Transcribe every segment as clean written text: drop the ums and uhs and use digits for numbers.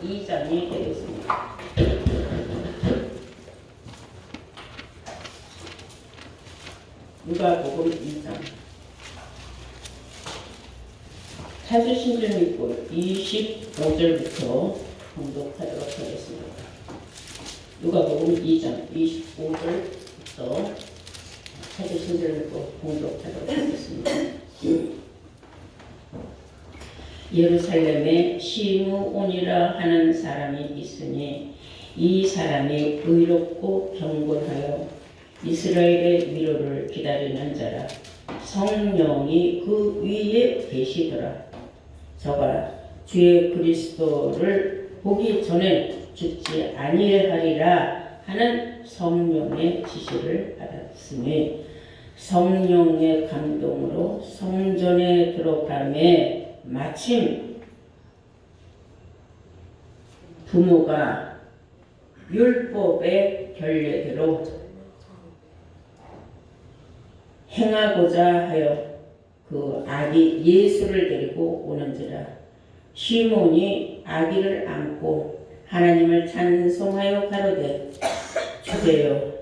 2장이 되겠습니다. 누가복음 2장. 찾으신 줄 믿고 25절부터 공독하도록 하겠습니다. 누가복음 2장 25절부터 찾으신 줄 믿고 공독하도록 하겠습니다. 예루살렘에 시므온이라 하는 사람이 있으니 이 사람이 의롭고 경건하여 이스라엘의 위로를 기다리는 자라. 성령이 그 위에 계시더라. 저가 주의 그리스도를 보기 전에 죽지 아니하리라 하는 성령의 지시를 받았으니 성령의 감동으로 성전에 들어가매 마침 부모가 율법의 결례대로 행하고자 하여 그 아기 예수를 데리고 오는지라. 시몬이 아기를 안고 하나님을 찬송하여 가로되 주제여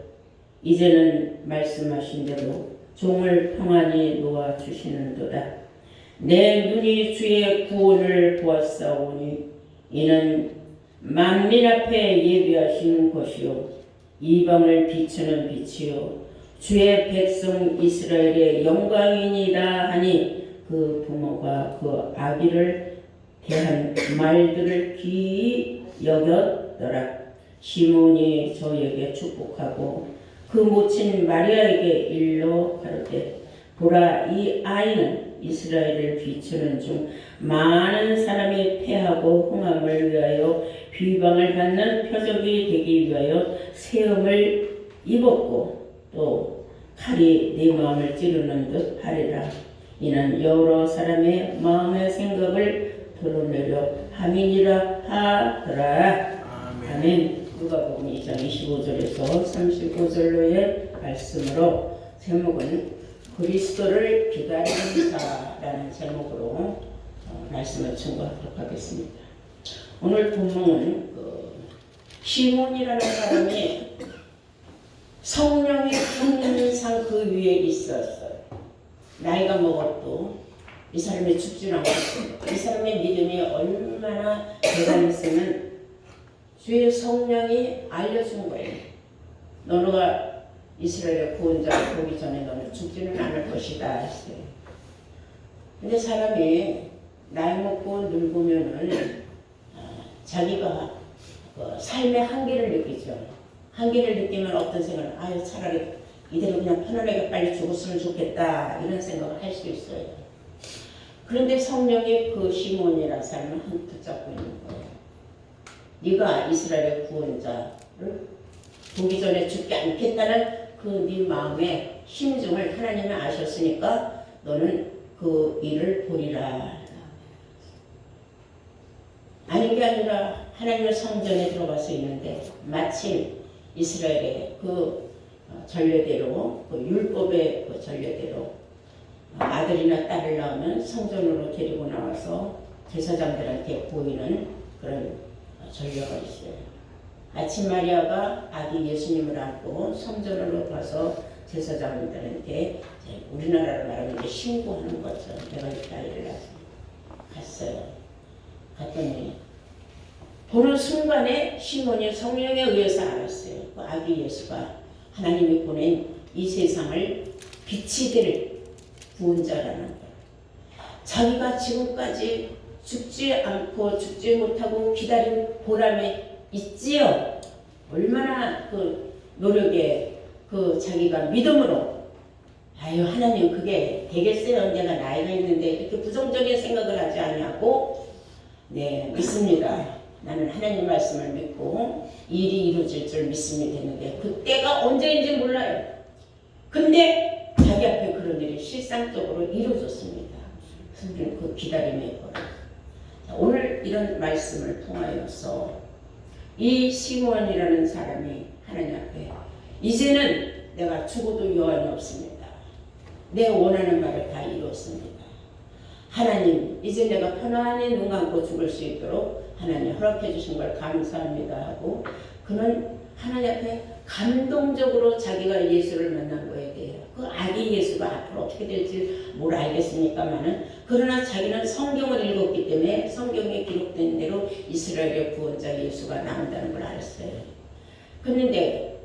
이제는 말씀하신 대로 종을 평안히 놓아 주시는도다. 내 눈이 주의 구원을 보았사오니 이는 만민 앞에 예비하신 것이요 이방을 비추는 빛이요 주의 백성 이스라엘의 영광이니라 하니 그 부모가 그 아기를 대한 말들을 귀히 여겼더라. 시몬이 저에게 축복하고 그 모친 마리아에게 일러 가로되 보라 이 아이는 이스라엘을 비추는 중 많은 사람이 패하고 흥함을 위하여 비방을 받는 표적이 되기 위하여 세움을 입었고 또 칼이 네 마음을 찌르는 듯 하리라. 이는 여러 사람의 마음의 생각을 드러내려 함이니라 하더라. 아멘. 누가복음 2장 25절에서 35절로의 말씀으로 제목은 그리스도를 기다리는 자라는 제목으로 말씀을 증거하도록 하겠습니다. 오늘 본문은 시몬이라는 사람이 성령의 항상 그 위에 있었어요. 나이가 먹어도 이 사람이 죽지 않았어요. 이 사람의 믿음이 얼마나 대단했으면 주의 성령이 알려준 거예요. 너가 이스라엘의 구원자를 보기 전에 너는 죽지는 않을 것이다 했어요. 근데 사람이 나이 먹고 늙으면은 자기가 삶의 한계를 느끼죠. 한계를 느끼면 어떤 생각을 아유 차라리 이대로 그냥 편안하게 빨리 죽었으면 좋겠다 이런 생각을 할 수 있어요. 그런데 성령이 그 시몬이라는 사람을 붙잡고 있는 거예요. 네가 이스라엘의 구원자를 보기 전에 죽지 않겠다는 그 네 마음의 심중을 하나님이 아셨으니까 너는 그 일을 보리라. 아닌 게 아니라 하나님의 성전에 들어가서 있는데 마침 이스라엘의 그 전례대로 그 율법의 그 전례대로 아들이나 딸을 낳으면 성전으로 데리고 나와서 제사장들한테 보이는 그런 전례가 있어요. 아침 마리아가 아기 예수님을 안고 성전으로 가서 제사장들한테 우리나라로 말하면 이제 신고하는 거죠. 내가 이 아이를 낳아서 갔어요. 갔더니 보는 순간에 시몬이 성령에 의해서 알았어요. 그 아기 예수가 하나님이 보낸 이 세상을 빛이 될 구원자라는 거. 자기가 지금까지 죽지 않고 죽지 못하고 기다린 보람이 있지요. 얼마나 그 노력에 그 자기가 믿음으로 아유 하나님 그게 되겠어요. 내가 나이가 있는데 이렇게 부정적인 생각을 하지 않냐고 네 믿습니다. 나는 하나님 말씀을 믿고 일이 이루어질 줄 믿습니다 했는데 그때가 언제인지 몰라요. 근데 자기 앞에 그런 일이 실상적으로 이루어졌습니다. 우리는 그 기다림의 거라. 오늘 이런 말씀을 통하여서 이 시몬이라는 사람이 하나님 앞에 이제는 내가 죽어도 여한이 없습니다. 내 원하는 바를 다 이루었습니다. 하나님 이제 내가 편안히 눈 감고 죽을 수 있도록 하나님 허락해 주신 걸 감사합니다 하고 그는 하나님 앞에 감동적으로 자기가 예수를 만난 거에 대해 그 아기 예수가 앞으로 어떻게 될지 뭘 알겠습니까마는 그러나 자기는 성경을 읽었기 때문에 성경에 기록된 대로 이스라엘의 구원자 예수가 나온다는 걸 알았어요. 그런데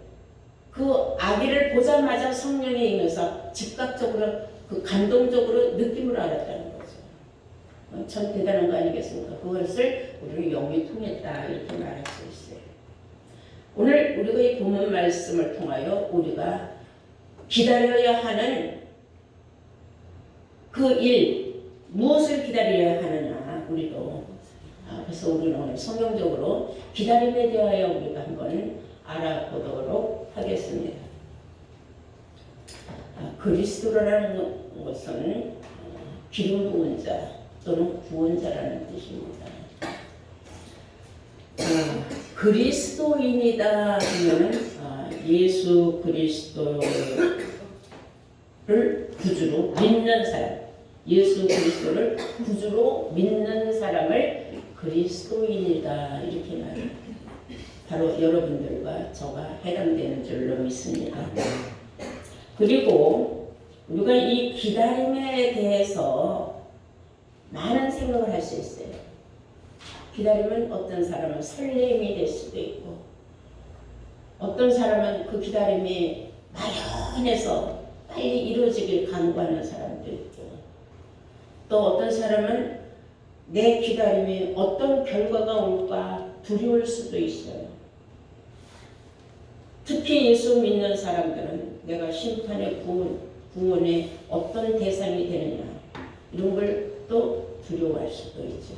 그 아기를 보자마자 성령이 임해서 즉각적으로 그 감동적으로 느낌을 알았다는 거죠. 참 대단한 거 아니겠습니까? 그것을 우리는 영이 통했다 이렇게 말할 수 있어요. 오늘 우리가 이 본문 말씀을 통하여 우리가 기다려야 하는 그 일, 무엇을 기다려야 하느냐 우리도 그래서 우리는 오늘 성경적으로 기다림에 대하여 우리가 한번 알아보도록 하겠습니다. 그리스도라는 것은 기름 부은 자 또는 구원자라는 뜻입니다. 그리스도인이다 하면 예수 그리스도를 구주로 믿는 사람, 예수 그리스도를 구주로 믿는 사람을 그리스도인이다 이렇게 말합니다. 바로 여러분들과 저가 해당되는 줄로 믿습니다. 그리고 우리가 이 기다림에 대해서 많은 생각을 할 수 있어요. 기다림은 어떤 사람은 설렘이 될 수도 있고 어떤 사람은 그 기다림이 막연해서 빨리 이루어지길 간구하는 사람도 있고 또 어떤 사람은 내 기다림이 어떤 결과가 올까 두려울 수도 있어요. 특히 예수 믿는 사람들은 내가 심판의 구원의 어떤 대상이 되느냐 이런 걸 또 두려워할 수도 있죠.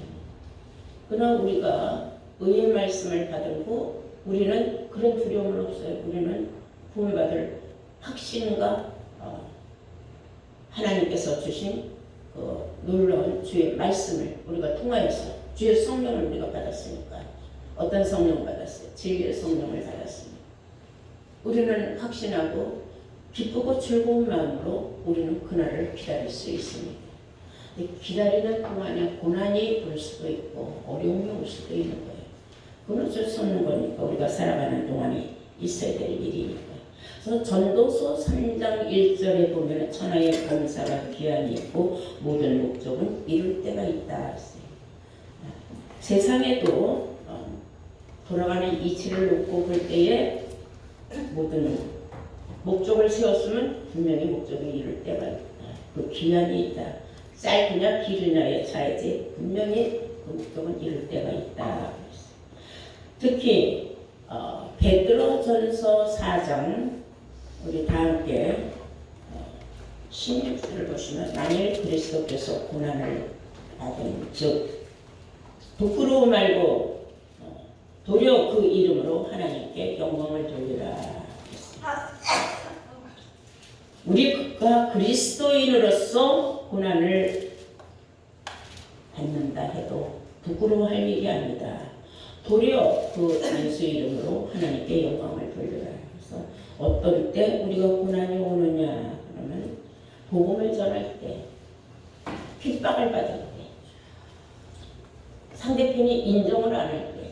그러나 우리가 의의 말씀을 받은 후 우리는 그런 두려움은 없어요. 우리는 구원받을 확신과 하나님께서 주신 그 놀라운 주의 말씀을 우리가 통하여서 주의 성령을 우리가 받았으니까 어떤 성령을 받았어요? 진리의 성령을 받았습니다. 우리는 확신하고 기쁘고 즐거운 마음으로 우리는 그날을 기다릴 수 있습니다. 기다리는 동안에 고난이 올 수도 있고 어려움이 올 수도 있는 거예요. 그건 어쩔 수 없는 거니까 우리가 살아가는 동안에 있어야 될 일이니까. 그래서 전도서 3장 1절에 보면 천하의 감사가 기한이 있고 모든 목적은 이룰 때가 있다 했어요. 세상에도 돌아가는 이치를 놓고 볼 때에 모든 목적을 세웠으면 분명히 목적이 이룰 때가 있다. 그 기한이 있다. 짧으냐 길으냐의 차이지 분명히 그 목적은 이룰 때가 있다. 특히 베드로전서 4장 우리 다 함께 16절을 보시면 만일 그리스도께서 고난을 받은 즉 부끄러워 말고 도리어 그 이름으로 하나님께 영광을 돌리라. 우리가 그리스도인으로서 고난을 받는다 해도 부끄러워할 일이 아니다. 도리어 그 예수 이름으로 하나님께 영광을 돌리라. 그래서 어떤 때 우리가 고난이 오느냐 그러면 복음을 전할 때, 핍박을 받을 때, 상대편이 인정을 안 할 때,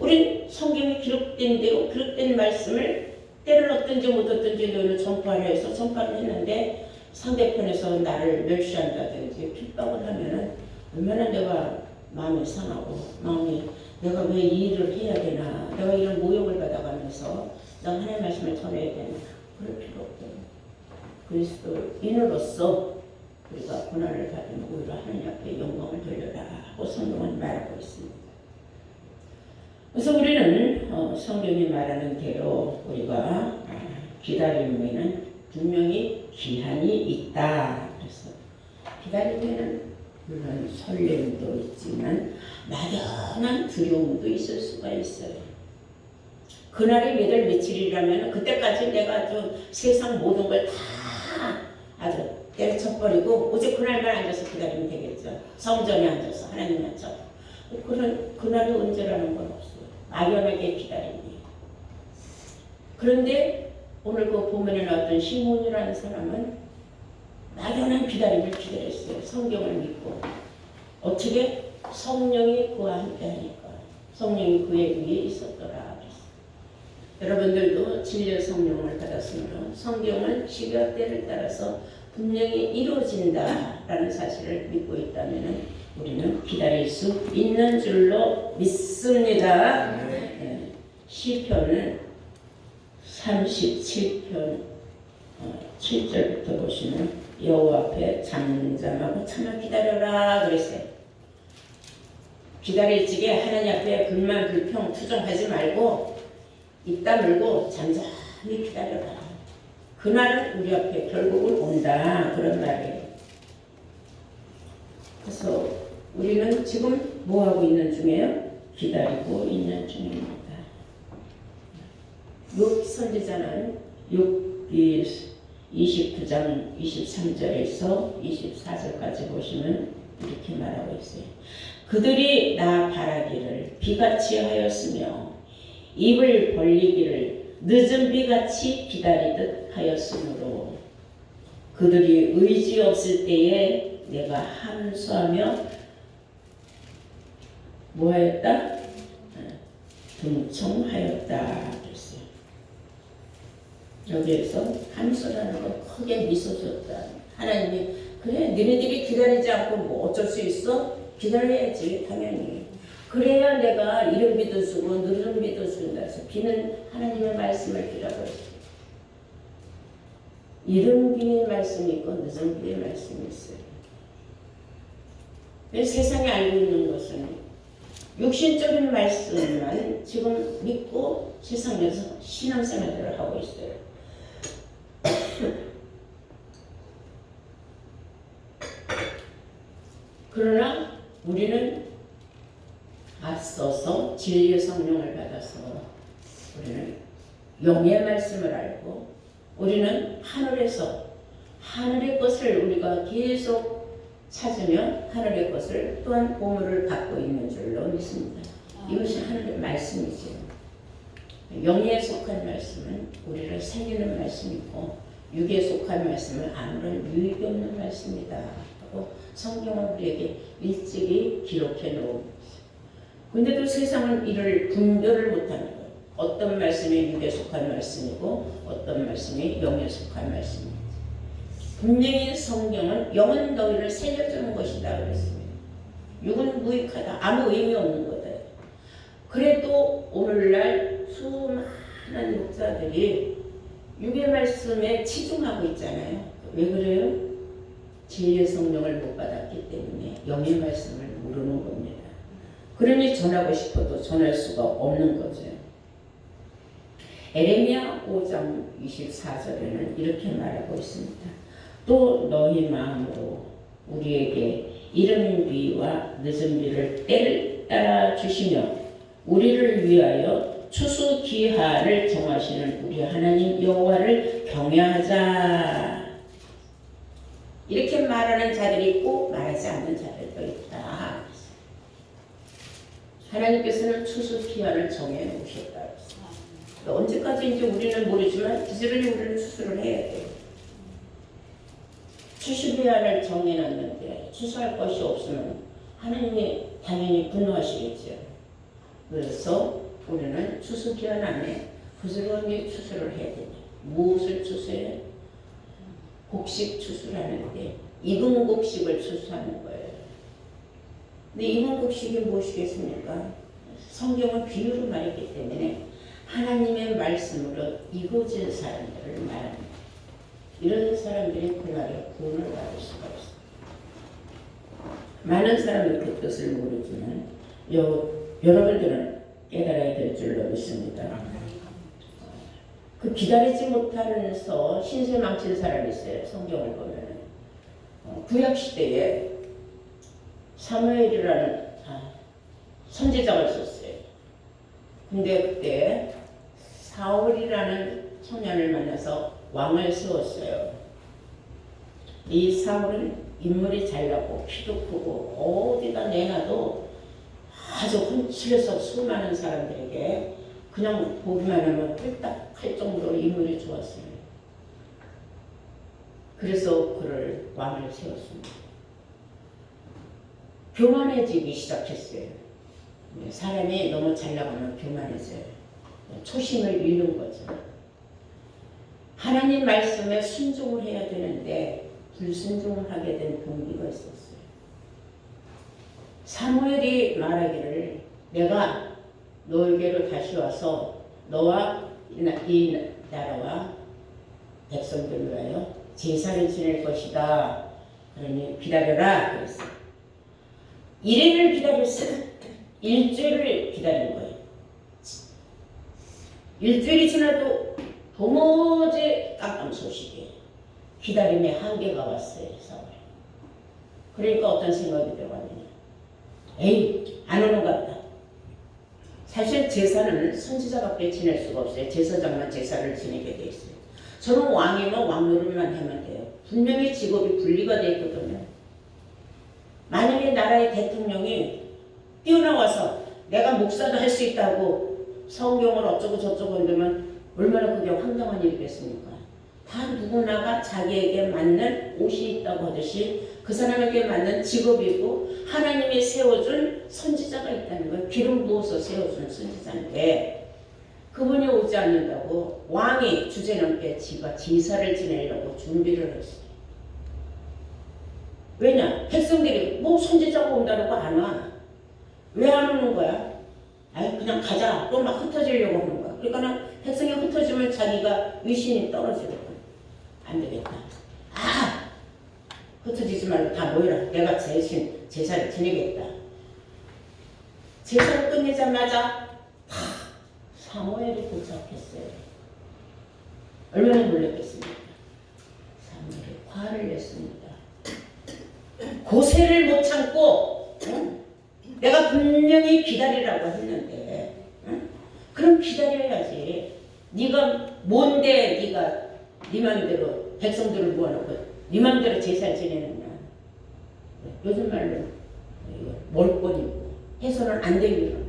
우린 성경에 기록된 대로 기록된 말씀을 때를 얻든지 못 얻든지 너희는 전파하려 해서 전파를 했는데 상대편에서 나를 멸시한다든지 핍박을 하면은 얼마나 내가 마음이 상하고 마음이 내가 왜 이 일을 해야 되나 내가 이런 모욕을 받아가면서 내가 하나님의 말씀을 전해야 되나 그럴 필요 없대요. 그리스도인으로서 우리가 고난을 받으면 오히려 하나님 앞에 영광을 돌려라 하고 성경은 말하고 있습니다. 그래서 우리는 성경이 말하는 대로 우리가 기다림에는 분명히 기한이 있다. 그래서 기다림에는 물론 설렘도 있지만 막연한 두려움도 있을 수가 있어요. 그날이 몇 월 며칠이라면 그때까지 내가 아주 세상 모든 걸 다 아주 때려쳐버리고 오직 그날만 앉아서 기다리면 되겠죠. 성전에 앉아서 하나님 앞에 그날이 언제라는 건 없어요. 막연하게 기다립니다. 그런데 오늘 그 본문에 나왔던 시몬이라는 사람은 막연한 기다림을 기다렸어요. 성경을 믿고. 어떻게? 성령이 그와 함께하니까 성령이 그의 위에 있었더라. 여러분들도 진리의 성령을 받았으므로 성경은 시각대를 따라서 분명히 이루어진다라는 사실을 믿고 있다면 우리는 기다릴 수 있는 줄로 믿습니다. 네. 시편은 37편 7절부터 보시면 여호와 앞에 잠잠하고 참아 기다려라 그랬어요. 기다릴 적에 하나님 앞에 불만 불평 투정하지 말고 입 다물고 잠잠히 기다려라. 그날은 우리 앞에 결국은 온다. 그런 말이에요. 그래서 우리는 지금 뭐하고 있는 중이에요? 기다리고 있는 중입니다. 욥 선지자는 욥기 29장 23절에서 24절까지 보시면 이렇게 말하고 있어요. 그들이 나 바라기를 비같이 하였으며 입을 벌리기를 늦은 비같이 기다리듯 하였으므로 그들이 의지 없을 때에 내가 함수하며 뭐하였다? 등청하였다 그랬어요. 여기에서 함수라는 거 크게 미소 줬다. 하나님이 그래 너희들이 기다리지 않고 뭐 어쩔 수 있어? 기다려야지 당연히. 그래야 내가 이른 비도 주고 늦은 비도 준다 해서 비는 하나님의 말씀을 비라고 했어요. 이른 비의 말씀이 있고 늦은 비의 말씀이 있어요. 세상에 알고 있는 것은 육신적인 말씀만 지금 믿고 세상에서 신앙생활을 하고 있어요. 그러나 우리는 앞서서 진리의 성령을 받아서 우리는 영의 말씀을 알고 우리는 하늘에서 하늘의 것을 우리가 계속 찾으면 하늘의 것을 또한 보물을 받고 있는 줄로 믿습니다. 이것이 하늘의 말씀이죠. 영에 속한 말씀은 우리를 살리는 말씀이고 육에 속한 말씀은 아무런 유익이 없는 말씀이다 하고 성경은 우리에게 일찍이 기록해 놓은 것입니다. 근데도 세상은 이를 분별을 못하는 거예요. 어떤 말씀이 육에 속한 말씀이고 어떤 말씀이 영에 속한 말씀입니다. 분명히 성경은 영은 너희를 살려주는 것이다 그랬습니다. 육은 무익하다. 아무 의미 없는 거다. 그래도 오늘날 수많은 목사들이 육의 말씀에 치중하고 있잖아요. 왜 그래요? 진리의 성령을 못 받았기 때문에 영의 말씀을 모르는 겁니다. 그러니 전하고 싶어도 전할 수가 없는 거죠. 에레미야 5장 24절에는 이렇게 말하고 있습니다. 또 너희 마음으로 우리에게 이른 비와 늦은 비를 때를 따라 주시며 우리를 위하여 추수기하를 정하시는 우리 하나님 여호와를 경외하자. 이렇게 말하는 자들이 있고 말하지 않는 자들도 있다. 하나님께서는 추수기한을 정해 놓으셨다. 언제까지인지 우리는 모르지만 부지런히 우리는 추수를 해야 돼요. 추수기한을 정해놨는데 추수할 것이 없으면 하나님이 당연히 분노하시겠죠. 그래서 우리는 추수기한 안에 부지런히 추수를 해야 됩니다. 무엇을 추수해요? 곡식 추수라는데 익은 곡식을 추수하는 거예요. 근데 익은 곡식이 무엇이겠습니까? 성경은 비유로 말했기 때문에 하나님의 말씀으로 익어진 사람들을 말합니다. 이런 사람들이 그날에 구원을 받을 수가 없습니다. 많은 사람들이 그 뜻을 모르지만 여러분들은 깨달아야 될 줄로 믿습니다. 그 기다리지 못하면서 신세 망친 사람이 있어요. 성경을 보면 구약 시대에 사무엘이라는 선지자가 있었어요. 근데 그때 사울이라는 청년을 만나서 왕을 세웠어요. 이 사울은 인물이 잘나고 키도 크고 어디다 내놔도 아주 훤칠해서 수많은 사람들에게 그냥 보기만 하면 홀딱할 정도로 인물이 좋았어요. 그래서 그를 왕을 세웠습니다. 교만해지기 시작했어요. 사람이 너무 잘 나가면 교만해져요. 초심을 잃는 거죠. 하나님 말씀에 순종을 해야 되는데 불순종을 하게 된 동기가 있었어요. 사무엘이 말하기를 내가 너에게로 다시 와서 너와 이 나라와 백성들을 위하여 제사를 지낼 것이다. 그러니 기다려라 그랬어요. 이래를 기다렸어요. 일주일을 기다린 거예요. 일주일이 지나도 도무지 깜깜소식이에요. 기다림의 한계가 왔어요. 사울. 그러니까 어떤 생각이 들어가느냐. 에이, 안 오는가 보다. 사실 제사는 선지자밖에 지낼 수가 없어요. 제사장만 제사를 지내게 돼 있어요. 저는 왕이면 왕 노릇만 하면 돼요. 분명히 직업이 분리가 돼 있거든요. 만약에 나라의 대통령이 뛰어나와서 내가 목사도 할 수 있다고 성경을 어쩌고 저쩌고 한다면 얼마나 그게 황당한 일이겠습니까? 다 누구나가 자기에게 맞는 옷이 있다고 하듯이 그 사람에게 맞는 직업이 있고 하나님이 세워준 선지자가 있다는 거예요. 기름 부어서 세워준 선지자인데 그분이 오지 않는다고 왕이 주제넘게 지가 제사를 지내려고 준비를 했어요. 왜냐? 백성들이 뭐 선지자가 온다고 안 와. 왜 안 오는 거야? 아이 그냥 가자. 또 막 흩어지려고 하는 거야. 그러니까 백성이 흩어지면 자기가 위신이 떨어지거든. 안 되겠다. 아! 흩어지지 말고 다 모여라. 내가 대신 제사를 지내겠다. 제사를 끝내자마자 사무엘이 도착했어요. 얼마나 놀랐겠습니까? 사무엘이 화를 냈습니다. 고세를 못 참고 내가 분명히 기다리라고 했는데 그럼 기다려야지. 네가 뭔데 네가 네 맘대로 백성들을 모아놓고 네 맘대로 제사를 지내느냐. 요즘 말로 몰권이고 해서는 안 되는 거예요.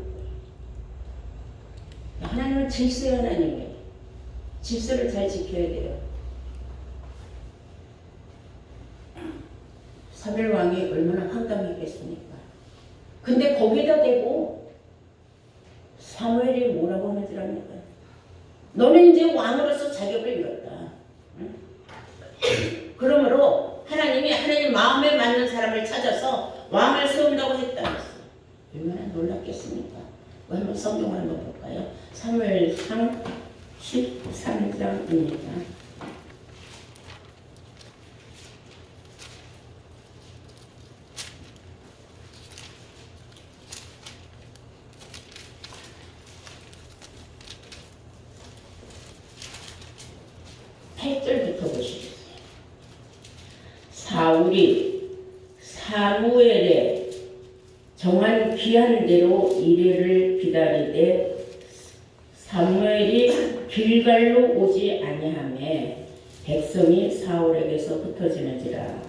하나님은 질서의 하나님이에요. 질서를 잘 지켜야 돼요. 사무엘 왕이 얼마나 황당했겠습니까? 근데 거기다 대고 사무엘이 뭐라고 하는 줄 압니까? 너는 이제 왕으로서 자격을 잃었다. 응? 그러므로 하나님이 하나님 마음에 맞는 사람을 찾아서 왕을 세운다고 했다면서 얼마나 놀랐겠습니까? 한번 성경을 한번 볼까요? 사무엘상 13장입니다. 8절부터 보시겠어요. 사울이 사무엘의 정한 기한 대로 이래를 기다리되 사무엘이 길갈로 오지 아니하매 백성이 사울에게서 흩어지는지라.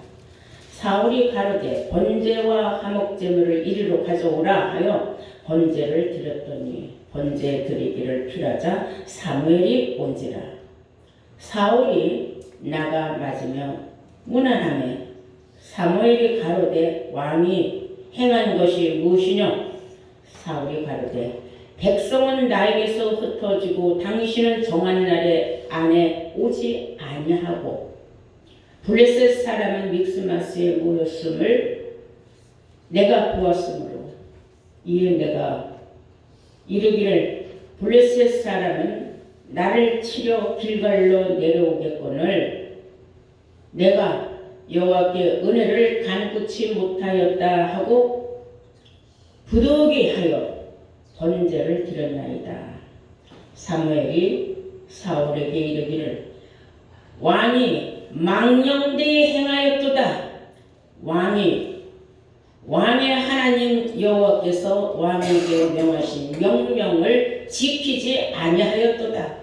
사울이 가로되 번제와 화목제물을 이리로 가져오라 하여 번제를 드렸더니 번제 드리기를 필하자 사무엘이 온지라. 사울이 나가 맞으며 문안하매 사무엘이 가로되 왕이 행한 것이 무엇이뇨? 사울이 가로되 백성은 나에게서 흩어지고 당신은 정한 날에 안에 오지 아니하고 블레셋 사람은 믹스마스에 모였음을 내가 보았으므로 이에 내가 이르기를 블레셋 사람은 나를 치려 길갈로 내려오겠거늘 내가 여호와께 은혜를 간구치 못하였다 하고 부득이 하여 번제를 드렸나이다. 사무엘이 사울에게 이르기를 왕이 망령되이 행하였도다. 왕의 하나님 여호와께서 왕에게 명하신 명령을 지키지 아니하였도다.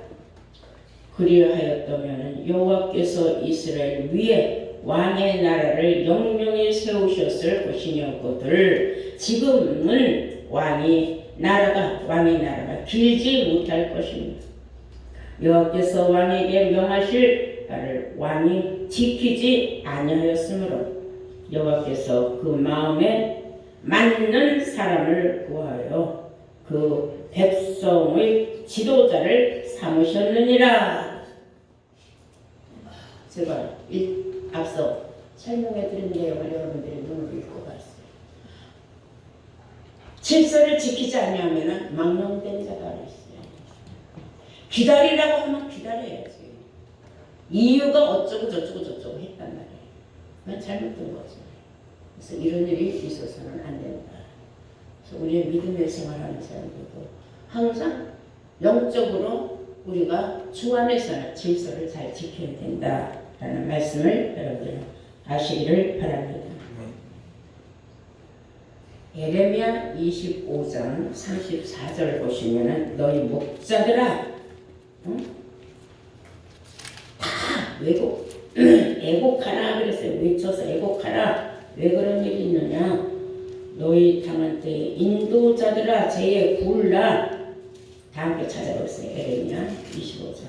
그리하였다면 여호와께서 이스라엘 위에 왕의 나라를 영영히 세우셨을 것이니었거늘 지금은 왕의 나라가 길지 못할 것입니다. 여호와께서 왕에게 명하실 바를 왕이 지키지 아니하였으므로 여호와께서 그 마음에 맞는 사람을 구하여 그 백성의 지도자를 삼으셨느니라. 제가 앞서 설명해 드린 내용을 여러분들이 눈으로 읽고 봤어요. 질서를 지키지 않으면 망령된 자가 있어요. 기다리라고 하면 기다려야지. 이유가 어쩌고 저쩌고 했단 말이에요. 그건 잘못된 거죠. 그래서 이런 일이 있어서는 안 된다. 그래서 우리의 믿음의 생활하는 사람들도 항상 영적으로 우리가 주 안에서는 질서를 잘 지켜야 된다라는 말씀을 여러분들 아시기를 바랍니다. 예레미야 25장 34절 보시면은 너희 목자들아, 다 애곡하라 그랬어요. 외쳐서 애곡하라. 왜 그런 일이 있느냐? 너희 당한 때 인도자들아 제에 굴라. 다 함께 찾아보세요. 예레미야 25장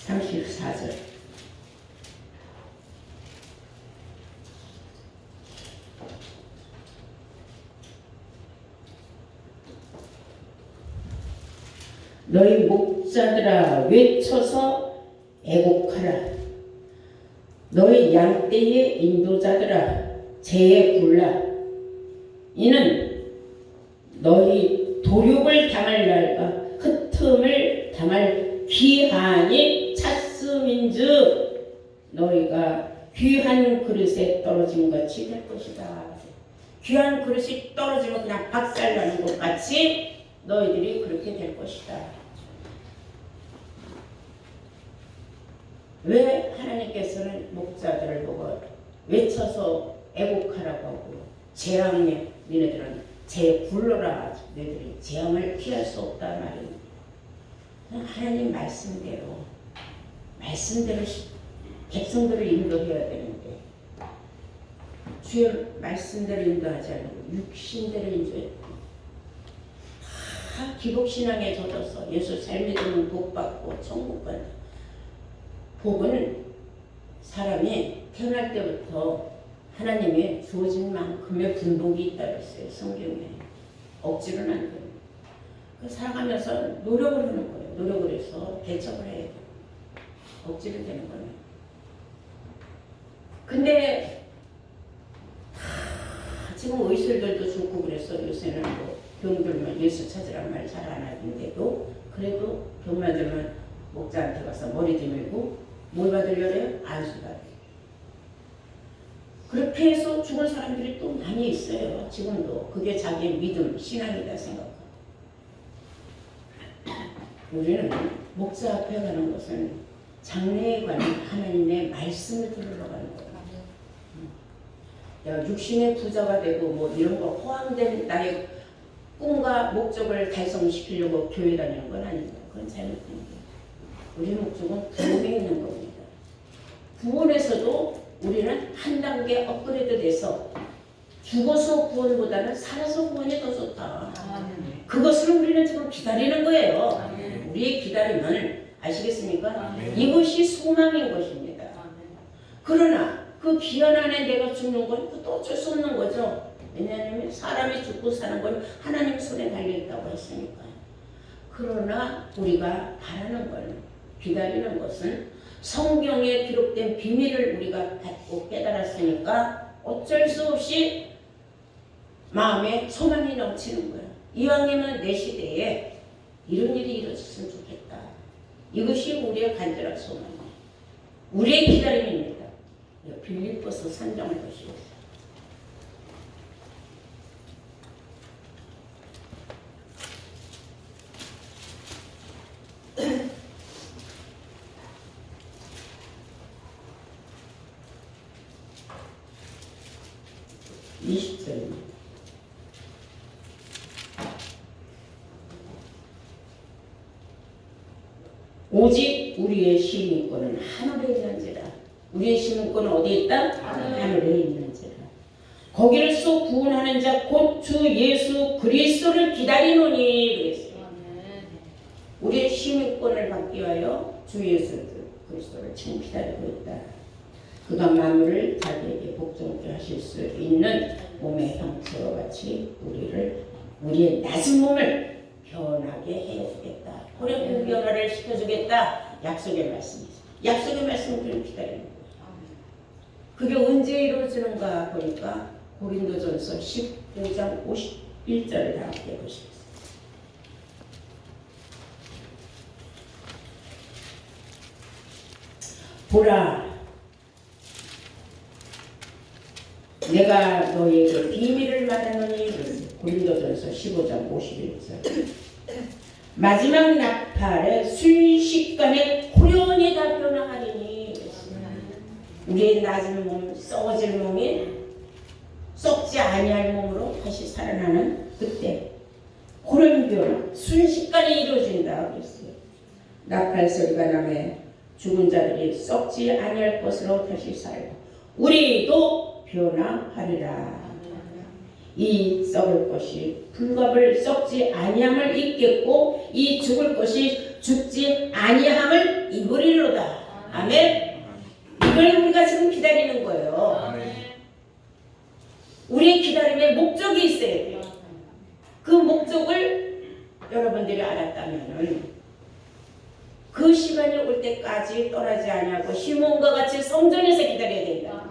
34절. 너희 목자들아 외쳐서 애곡하라. 너희 양떼의 인도자들아 제에 굴라. 이는 너희 도륙을 당할 날과 흩음을 당할 기한이 찼음인즉 너희가 귀한 그릇에 떨어진 것이 될 것이다. 귀한 그릇이 떨어지면 그냥 박살나는 것 같이 너희들이 그렇게 될 것이다. 왜 하나님께서는 목자들을 보고 외쳐서 애곡하라고 하고 재앙에 너희들은 재 굴러라. 너희들이 재앙을 피할 수 없다 말입니다. 하나님 말씀대로 백성들을 인도해야 되는데 주의 말씀대로 인도하지 않고 육신대로 인도해. 다 기복신앙에 젖어서 예수 잘 믿으면 복받고 천국 간다. 복은 사람이 태어날 때부터 하나님의 주어진 만큼의 분복이 있다고 했어요. 성경에. 억지로는 안 돼요. 살아가면서 노력을 하는 거예요. 노력을 해서 개척을 해야 돼요. 억지로 되는 거예요. 근데 지금 의술들도 좋고 그래서 요새는 뭐 병 들면 예수 찾으란 말 잘 안 하는데도 그래도 병만 들면 목자한테 가서 머리 뒤밀고 뭘 받으려래요? 안수 받으려고. 그렇게 해서 죽은 사람들이 또 많이 있어요. 지금도. 그게 자기의 믿음, 신앙이다 생각하고. 우리는 목자 앞에 가는 것은 장래에 관한 하나님의 말씀을 들으러 가는 거예요. 내가 육신의 부자가 되고 뭐 이런 거 호황된 나의 꿈과 목적을 달성시키려고 교회 다니는 건 아닙니다. 그건 잘못된 거예요. 우리의 목적은 구원에 있는 겁니다. 구원에서도 우리는 한 단계 업그레이드 돼서 죽어서 구원보다는 살아서 구원이 더 좋다. 그것을 우리는 지금 기다리는 거예요. 우리의 기다림은 아시겠습니까? 이것이 소망인 것입니다. 그러나 그 기한 안에 내가 죽는 건 그것도 어쩔 수 없는 거죠. 왜냐하면 사람이 죽고 사는 건 하나님 손에 달려있다고 했으니까. 그러나 우리가 바라는 건, 기다리는 것은 성경에 기록된 비밀을 우리가 받고 깨달았으니까 어쩔 수 없이 마음에 소망이 넘치는 거야. 이왕이면 내 시대에 이런 일이 이루어졌으면 좋겠다. 이것이 우리의 간절한 소망이에요. 우리의 기다림입니다. 빌립보서 3장을 보시겠어요. 오직 우리의 시민권은 하늘에 있는지라. 우리의 시민권은 어디에 있다? 하늘에 있는지라. 거기를 쏘 구원하는 자 곧 주 예수 그리스도를 기다리노니 그랬어요. 우리의 시민권을 받기 위하여 주 예수 그리스도를 지금 기다리고 있다. 그가 만물을 자기에게 복종케 하실 수 있는 몸의 형체와 같이 우리의 낮은 몸을 변하게 해주겠다. 호렙 변화를 시켜주겠다. 약속의 말씀이죠. 약속의 말씀을 우리는 기다리는 거예요. 그게 언제 이루어지는가 보니까 고린도전서 15장 51절을 다 함께 보시겠습니다. 보라, 내가 너에게 비밀을 말하노니. 고린도전서 15장 51절. 마지막 나팔에 순식간에 호련히 다 변화하리니. 우리의 낮은 몸, 썩어질 몸이 썩지 아니할 몸으로 다시 살아나는 그때 호련 변화 순식간에 이루어진다 그랬어요. 나팔 소리가 나매 죽은 자들이 썩지 아니할 것으로 다시 살고 우리도 변화하리라. 이 썩을 것이 불갑을 썩지 아니함을 입겠고 이 죽을 것이 죽지 아니함을 입으리로다. 아멘. 이걸 우리가 지금 기다리는 거예요. 우리의 기다림에 목적이 있어야 돼요. 그 목적을 여러분들이 알았다면 그 시간이 올 때까지 떠나지 아니하고 시몬과 같이 성전에서 기다려야 된다.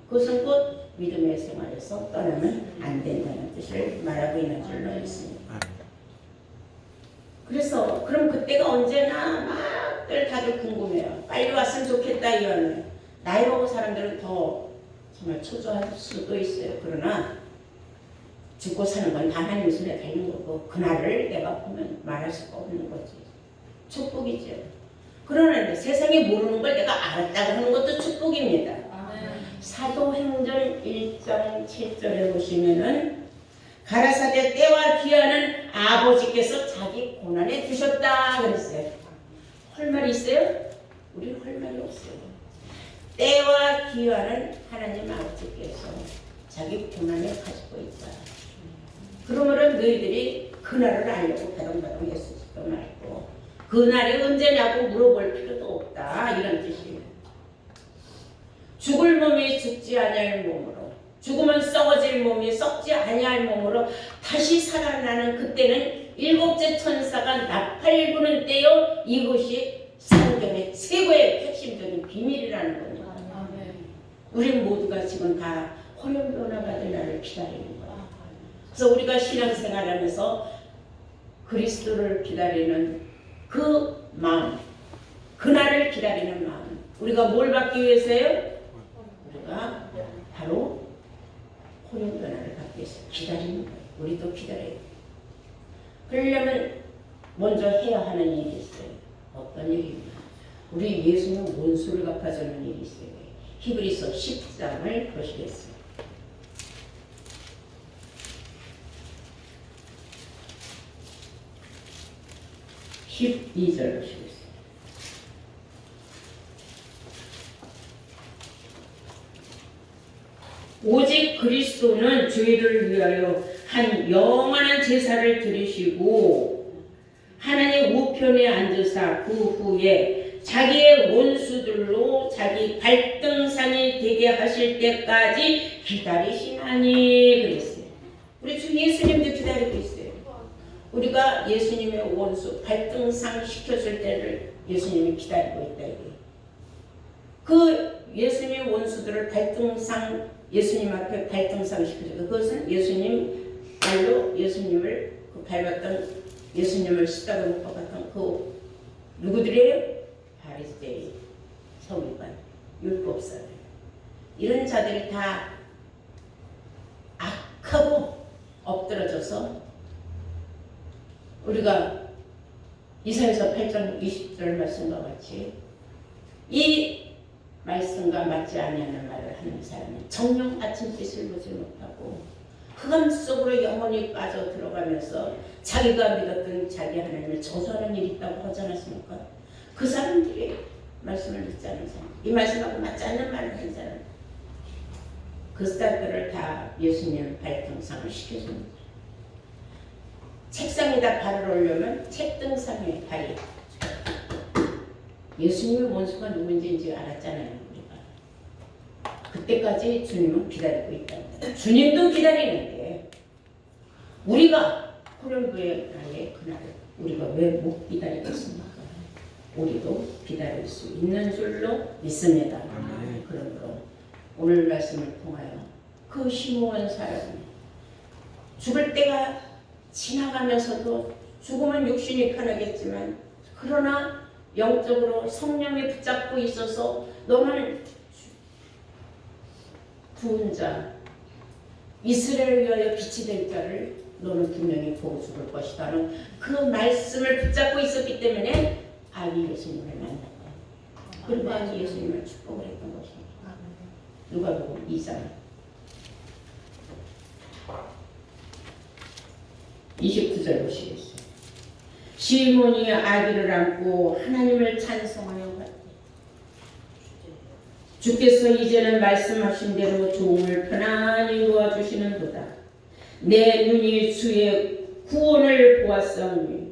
그것은 곧 믿음의 생활에서 떠나면 안 된다는 뜻을 말하고 있는 줄로 있습니다. 그래서 그럼 그때가 언제나 막들 다들 궁금해요. 빨리 왔으면 좋겠다 이거는. 나이 먹은 사람들은 더 정말 초조할 수도 있어요. 그러나 죽고 사는 건 다 하나님 손에 달린 거고 그날을 내가 보면 말할 수가 없는 거지. 축복이죠. 그러나 세상에 모르는 걸 내가 알았다고 하는 것도 축복입니다. 사도행전 1장 7절에 보시면은 가라사대 때와 기한은 아버지께서 자기 고난에 두셨다 그랬어요. 할 말이 있어요? 우리는 할 말이 없어요. 때와 기한은 하나님 아버지께서 자기 고난에 가지고 있다. 그러므로 너희들이 그날을 알려고 배롱배롱 했을지도 말고 그날이 언제냐고 물어볼 필요도 없다 이런 뜻이에요. 죽을 몸이 죽지 아니할 몸으로 죽으면 썩어질 몸이 썩지 아니할 몸으로 다시 살아나는 그때는 일곱째 천사가 나팔 부는 때요. 이것이 성경의 최고의 핵심적인 비밀이라는 겁니다. 우리 모두가 지금 다 호련 변화받을 날을 기다리는 거예요. 그래서 우리가 신앙생활하면서 그리스도를 기다리는 그 마음, 그날을 기다리는 마음, 우리가 뭘 받기 위해서요? 우리가 바로 호련 변화를 받기 위해서 기다리는 거예요. 우리도 기다려야 돼요. 그러려면 먼저 해야 하는 일이 있어요. 어떤 일입니까? 우리 예수님 원수를 갚아주는 일이 있어요. 히브리서 10장을 보시겠습니다. 12절 보시겠습니다. 오직 그리스도는 죄를 위하여 한 영원한 제사를 드리시고 하나님 우편에 앉으사 그 후에 자기의 원수들로 자기 발등상이 되게 하실 때까지 기다리시나니 그랬어요. 우리 주 예수님도 기다리고 있어요. 우리가 예수님의 원수 발등상 시켜줄 때를 예수님이 기다리고 있다. 그 예수님의 원수들을 발등상 예수님 앞에 발등상 시켜줘. 그것은 예수님 발로 예수님을 그 밟았던 예수님을 씻다가 못 박았던 그 누구들이에요? 바리새인, 서기관, 율법사들 이런 자들이 다 악하고 엎드러져서 우리가 이사야서 8장 20절 말씀과 같이 이 말씀과 맞지 아니하는 말을 하는 사람은 정녕 아침빛을 보지 못하고 흑암 속으로 영원히 빠져 들어가면서 자기가 믿었던 자기 하나님을 저주하는 일이 있다고 하지 않았습니까? 그 사람들이 말씀을 믿지 않는 사람, 이 말씀하고 맞지 않는 말을 하는 사람, 그 사람들을 다 예수님 발등상을 시켜줍니다. 책상에다 발을 올려면 책등상에 발이 예수님의 원수가 누군지 이제 알았잖아요. 우리가 그때까지 주님은 기다리고 있답니다. 주님도 기다리는데 우리가 코렘부의 날에 그날을 우리가 왜 못 기다리겠습니까? 우리도 기다릴 수 있는 줄로 믿습니다. 그러므로 오늘 말씀을 통하여 그 심오한 사람 죽을 때가 지나가면서도 죽으면 육신이 편하겠지만 그러나 영적으로 성령이 붙잡고 있어서 너는 구은 자 이스라엘을 위하여 빛이 될 자를 너는 분명히 보고 죽을 것이다는 그 말씀을 붙잡고 있었기 때문에 아기 예수님을 만났다. 그리고 아기 예수님을 축복을 했던 것입니다. 누가복음 2장 29절 보시겠어요. 시몬이 아기를 안고 하나님을 찬송하여 갔다. 주께서 이제는 말씀하신 대로 종을 편안히 도와주시는도다. 내 눈이 주의 구원을 보았사오니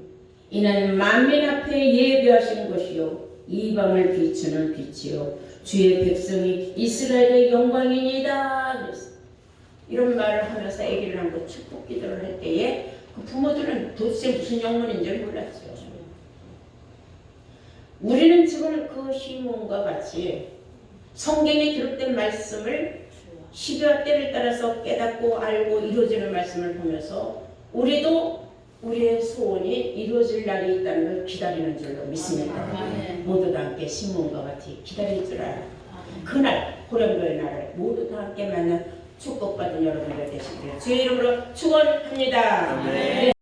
이는 만민 앞에 예배하신 것이요 이방을 비추는 빛이요 주의 백성이 이스라엘의 영광이니이다. 그랬어요. 이런 말을 하면서 아기를 안고 축복 기도를 할 때에 그 부모들은 도대체 무슨 영문인지 몰랐죠. 우리는 지금 그 시몬과 같이 성경에 기록된 말씀을 시대와 때를 따라서 깨닫고 알고 이루어지는 말씀을 보면서 우리도 우리의 소원이 이루어질 날이 있다는 걸 기다리는 줄로 믿습니다. 모두 다 함께 시몬과 같이 기다릴 줄 알아. 그날 호렘도의 날을 모두 다 함께 만나 축복받은 여러분들 되시기를 주의 이름으로 축원합니다.